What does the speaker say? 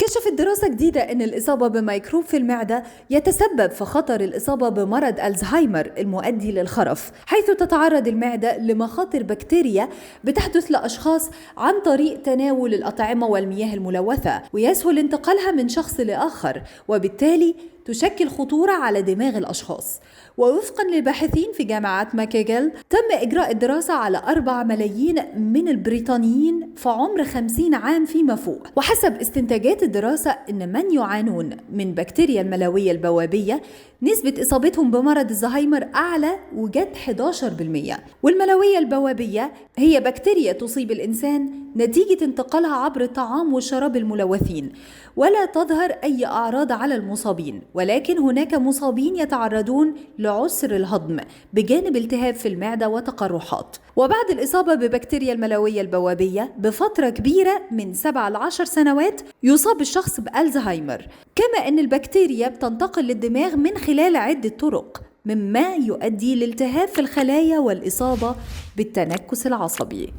كشفت دراسة جديدة أن الإصابة بميكروب في المعدة يتسبب في خطر الإصابة بمرض ألزهايمر المؤدي للخرف، حيث تتعرض المعدة لمخاطر بكتيريا بتحدث لأشخاص عن طريق تناول الأطعمة والمياه الملوثة، ويسهل انتقالها من شخص لآخر، وبالتالي تشكل خطورة على دماغ الأشخاص. ووفقا للباحثين في جامعة ماكيغيل، تم إجراء الدراسة على 4 ملايين من البريطانيين في عمر 50 عام فيما فوق، وحسب استنتاجات الدراسة أن من يعانون من بكتيريا الملوية البوابية نسبة إصابتهم بمرض الزهايمر أعلى وجد 11%. والملوية البوابية هي بكتيريا تصيب الإنسان نتيجة انتقالها عبر الطعام والشراب الملوثين، ولا تظهر أي أعراض على المصابين، ولكن هناك مصابين يتعرضون لعسر الهضم بجانب التهاب في المعدة وتقرحات. وبعد الإصابة ببكتيريا الملوية البوابية بفترة كبيرة من 7 ل 10 سنوات يصاب الشخص بألزهايمر. كما أن البكتيريا بتنتقل للدماغ من خلال عدة طرق، مما يؤدي لالتهاب في الخلايا والإصابة بالتنكس العصبي.